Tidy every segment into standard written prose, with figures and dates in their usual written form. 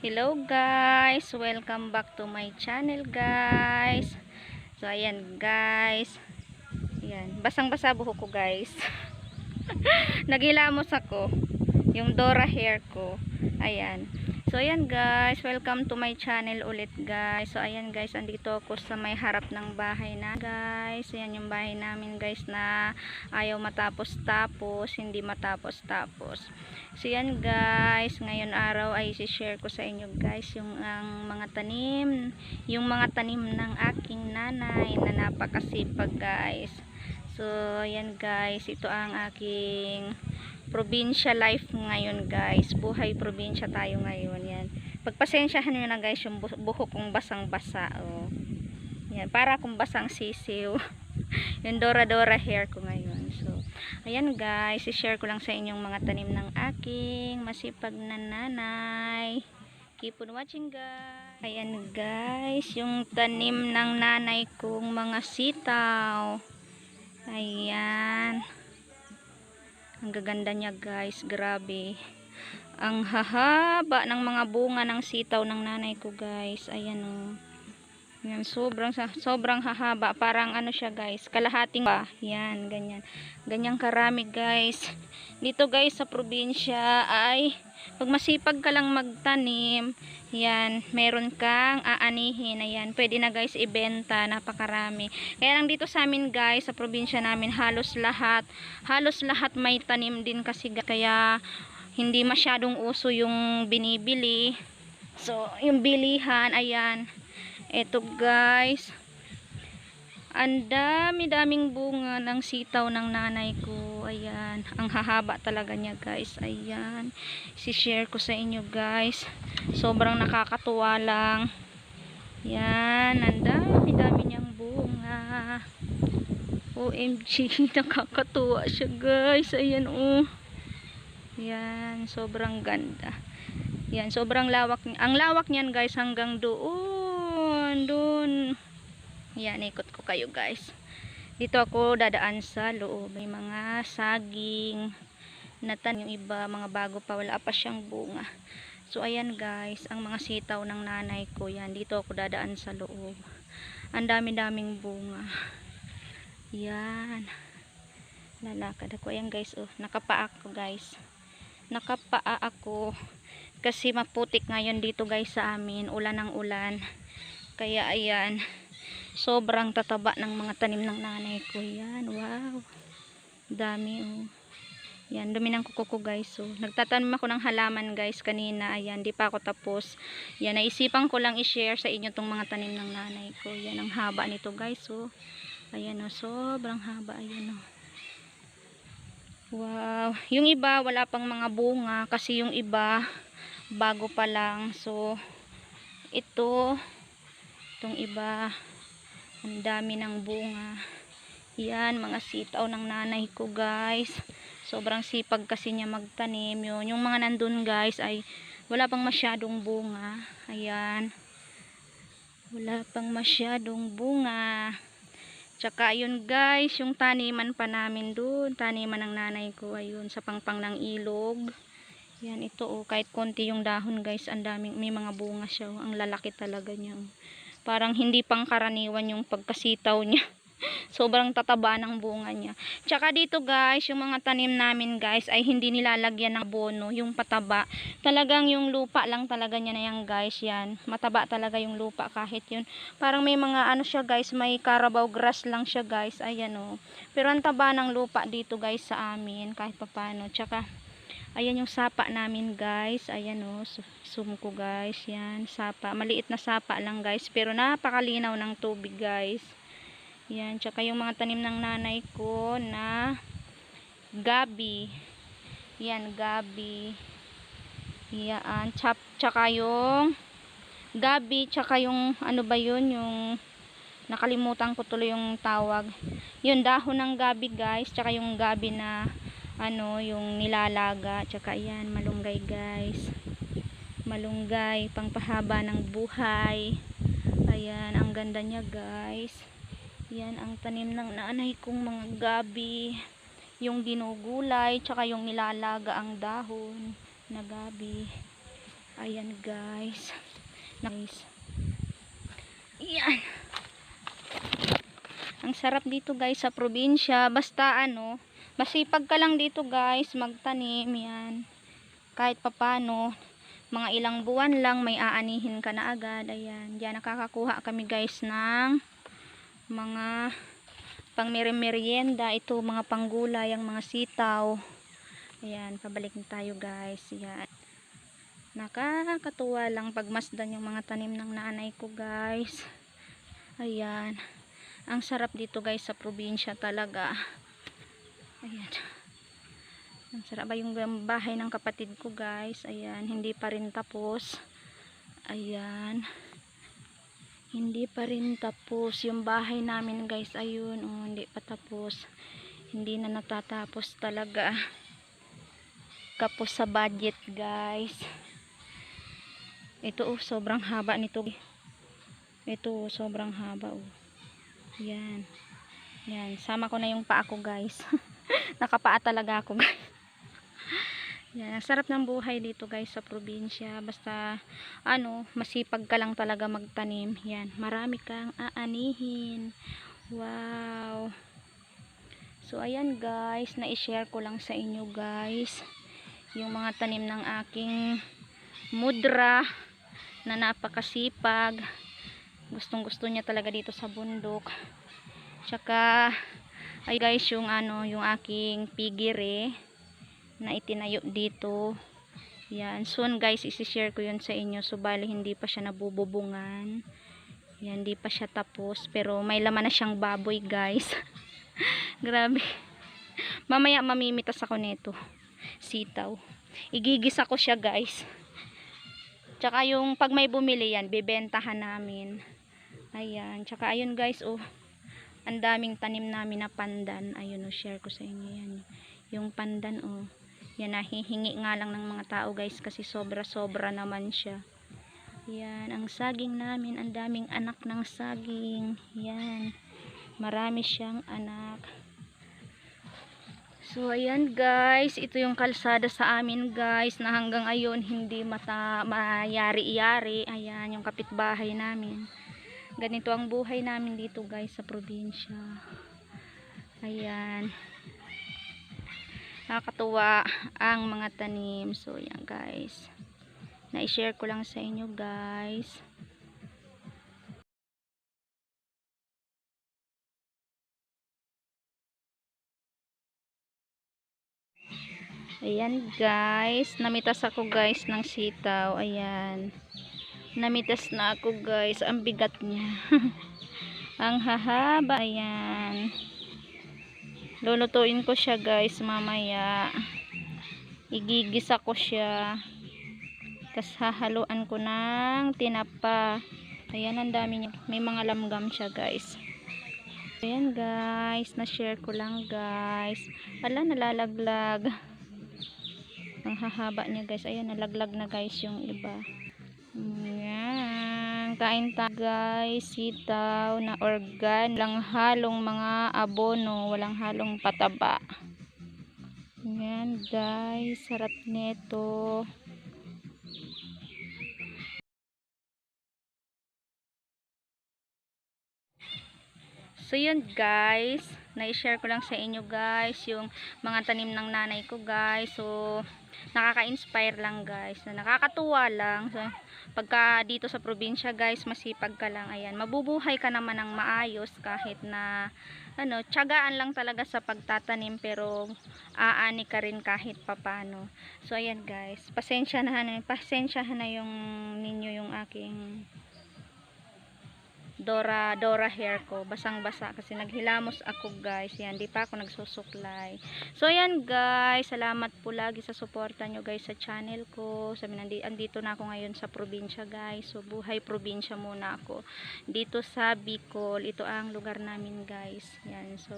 Hello guys, welcome back to my channel guys. So ayan guys, ayan, basang-basa buhok ko guys. Nagilamos ako, yung Dora hair ko. Ayan. So ayan guys, welcome to my channel ulit guys. So ayan guys, andito ako sa may harap ng bahay na guys. Ayan yung bahay namin guys na ayaw matapos-tapos, hindi matapos-tapos. So ayan guys, ngayon araw ay i-share ko sa inyo guys yung mga tanim, yung mga tanim ng aking nanay na napakasipag guys. So ayan guys, ito ang aking probinsya life ngayon guys. Buhay probinsya tayo ngayon. Yan. Pagpasensyahan nyo na guys yung buhok kong basang-basa. Oh. Yan. Para akong basang sisiw. Yung Dora hair ko ngayon. So, ayan guys. I-share ko lang sa inyong mga tanim ng aking masipag na nanay. Keep on watching guys. Ayan guys. Yung tanim ng nanay kong mga sitaw. Ayan. Ang gaganda niya guys, grabe. Ang hahaba ng mga bunga ng sitaw ng nanay ko guys. Ayan oh. Yan, sobrang hahaba. Parang ano siya guys, kalahating pa. Yan, ganyan. Ganyang karami guys. Dito guys sa probinsya ay pag masipag ka lang magtanim, yan, meron kang aanihin. Ayan, pwede na guys ibenta, napakarami. Kaya lang dito sa amin guys, sa probinsya namin, halos lahat may tanim din kasi kaya hindi masyadong uso yung binibili. So, yung bilihan, ayan. Eto guys, ang daming bunga ng sitaw ng nanay ko. Ayan, ang hahaba talaga niya guys. Ayan, si-share ko sa inyo guys. Sobrang nakakatuwa lang. Yan, ang dami niyang bunga. OMG, nakakatuwa siya guys. Ayan oh. Yan, sobrang ganda. Yan, sobrang lawak. Ang lawak niyan guys hanggang doon. Yan, ikot ko kayo guys. Dito ako dadaan sa loob. May mga saging natan, yung iba mga bago pa, wala pa siyang bunga. So ayan guys, ang mga sitaw ng nanay ko, yan, dito ako dadaan sa loob. Ang daming bunga. Yan, lalakad ako. Ayan guys, oh, nakapaa ako guys. Nakapaa ako kasi maputik ngayon dito guys sa amin, ulan ng ulan. Kaya ayan, sobrang tataba ng mga tanim ng nanay ko. Yan, wow, dami oh. Yan, dumi ng kuko ko guys. So, nagtatanim ako ng halaman guys kanina. Ayan, di pa ako tapos. Yan, naisipan ko lang i-share sa inyo tong mga tanim ng nanay ko. Yan, ang haba nito guys. So, ayan oh, sobrang haba. Ayan oh. Wow, yung iba wala pang mga bunga kasi yung iba bago pa lang. So, itong iba, ang dami ng bunga. Yan, mga sitaw ng nanay ko guys. Sobrang sipag kasi niya magtanim. Yun, yung mga nandun guys ay wala pang masyadong bunga. Ayan, wala pang masyadong bunga. Tsaka yun guys, yung taniman pa namin dun, taniman ng nanay ko, ayun, sa pangpang ng ilog. Yan, ito oh, kahit konti yung dahon guys, ang daming, may mga bunga siya oh. Ang lalaki talaga niya oh. Parang hindi pangkaraniwan yung pagkasitaw niya. Sobrang tataba ng bunga niya. Tsaka dito guys, yung mga tanim namin guys ay hindi nilalagyan ng abono, yung pataba. Talagang yung lupa lang talaga niya na yan guys. Yan, mataba talaga yung lupa kahit yun. Parang may mga ano siya guys, may Carabao grass lang siya guys. Ayan oh. Pero ang taba ng lupa dito guys sa amin kahit papano. Tsaka ayan yung sapa namin guys. Ayan oh, zoom ko guys. Yan, sapa. Maliit na sapa lang guys, pero napakalinaw ng tubig guys. Yan, tsaka yung mga tanim ng nanay ko na gabi. Yan, gabi. Yan, tsaka yung gabi, tsaka yung ano ba yun, yung nakalimutan ko tuloy yung tawag. Yun, dahon ng gabi guys, tsaka yung gabi na ano, yung nilalaga. Tsaka yan, malunggay guys. Malunggay, pangpahaba ng buhay. Ayan, ang ganda niya guys. Yan ang tanim ng nanay kong mga gabi. Yung ginugulay, tsaka yung nilalaga ang dahon na gabi. Ayan guys. Nice. Yan. Ang sarap dito guys sa probinsya. Basta ano, masipag ka lang dito guys magtanim. Yan. Kahit papano, mga ilang buwan lang may aanihin ka na agad. Ayan. Diyan nakakakuha kami guys ng mga pang merienda. Ito mga panggulay, ang mga sitaw. Ayan. Pabalik na tayo guys. Ayan. Nakakatuwa lang pagmasdan yung mga tanim ng nanay ko guys. Ayan. Ang sarap dito guys sa probinsya talaga. Ayan. Ang sarap ba yung bahay ng kapatid ko guys. Ayan. Hindi pa rin tapos. Ayan. Hindi pa rin tapos. Yung bahay namin guys. Ayun. Oh, hindi pa tapos. Hindi na natatapos talaga. Kapos sa budget guys. Ito oh. Sobrang haba nito. Ito oh. Sobrang haba oh. Yan. Yan. Sama ko na yung paa ko guys. Nakapaa talaga ako guys. Yan. Sarap ng buhay dito guys sa probinsya. Basta ano, masipag ka lang talaga magtanim. Yan. Marami kang aanihin. Wow. So ayan guys. Na-share ko lang sa inyo guys. Yung mga tanim ng aking mudra na napakasipag. Gustong gusto niya talaga dito sa bundok. Tsaka ay guys yung ano, yung aking pigire na itinayo dito. Yan, soon guys isi-share ko yun sa inyo. Subali hindi pa siya nabububungan. Yan, hindi pa siya tapos pero may laman na siyang baboy guys. Grabe. Mamaya mamimitas ako nito. Sitaw. Igigisa ko siya guys. Tsaka yung pag may bumili yan, bibentahan namin. Ayan, tsaka ayun guys, oh. Ang daming tanim namin na pandan. Ayun, oh, share ko sa inyo yan. Yung pandan, oh. Yan, nahihingi nga lang ng mga tao guys kasi sobra-sobra naman siya. Yan, ang saging namin, ang daming anak ng saging. Yan. Marami siyang anak. So ayan guys, ito yung kalsada sa amin guys na hanggang ayon hindi mayari-yari. Ayan, yung kapitbahay namin. Ganito ang buhay namin dito guys sa probinsya. Ayan. Nakakatuwa ang mga tanim. So ayan guys. Na-share ko lang sa inyo guys. Ayan guys. Namitas ako guys ng sitaw. Ayan. Namitas na ako guys. Ang bigat niya. Ang hahaba. Ayan. Lulutuin ko siya guys mamaya. Igigisa ko siya. Tapos hahaluan ko ng tinapa. Ayan, ang dami niya. May mga lamgam siya guys. Ayan guys. Na-share ko lang guys. Ala, nalalaglag. Ang hahaba niya guys. Ayan, nalaglag na guys yung iba. Ayan. Kain tayo guys. Sitaw na organ. Walang halong mga abono. Walang halong pataba. Ayan guys. Sarap nito. So yun guys, na-share ko lang sa inyo guys yung mga tanim ng nanay ko guys. So nakaka-inspire lang guys, nakakatuwa lang. So pagka dito sa probinsya guys, masipag ka lang, ayan, mabubuhay ka naman ng maayos kahit na ano, tiyagaan lang talaga sa pagtatanim pero aani ka rin kahit papano. So ayan guys, pasensya na yung ninyo yung aking Dora hair ko, basang-basa kasi naghilamos ako guys. Yan, di pa ako nagsusuklay. So yan guys, salamat po lagi sa suporta nyo guys sa channel ko. Sabi andito na ako ngayon sa probinsya guys. So buhay probinsya muna ako. Dito sa Bicol, ito ang lugar namin guys. Yan, so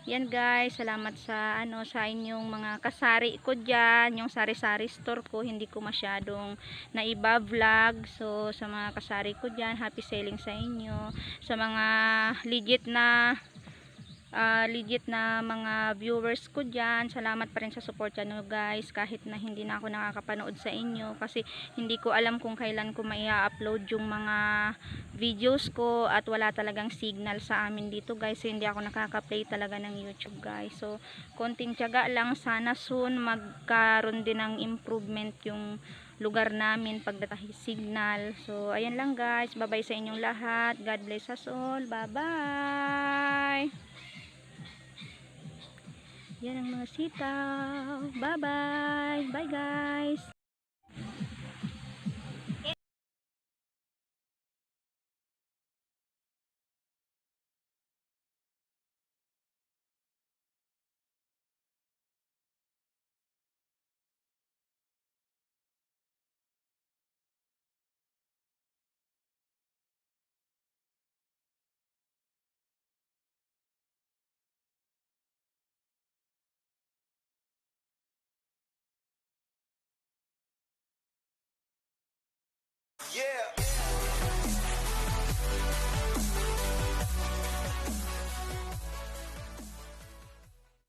yan guys, salamat sa sa inyong mga kasari ko diyan, yung sari-sari store ko, hindi ko masyadong naiba-vlog. So sa mga kasari ko diyan, happy selling sa inyo. Sa mga legit na legit na mga viewers ko dyan. Salamat pa rin sa support nyo guys, kahit na hindi na ako nakakapanood sa inyo kasi hindi ko alam kung kailan ko mai-upload yung mga videos ko at wala talagang signal sa amin dito guys, so hindi ako nakaka-play talaga ng YouTube guys. So konting tiyaga lang, sana soon magkaroon din ng improvement yung lugar namin pagdating signal. So ayan lang guys, bye bye sa inyong lahat, God bless us all, bye bye. Yan ang mga sitaw. Bye bye. Bye guys.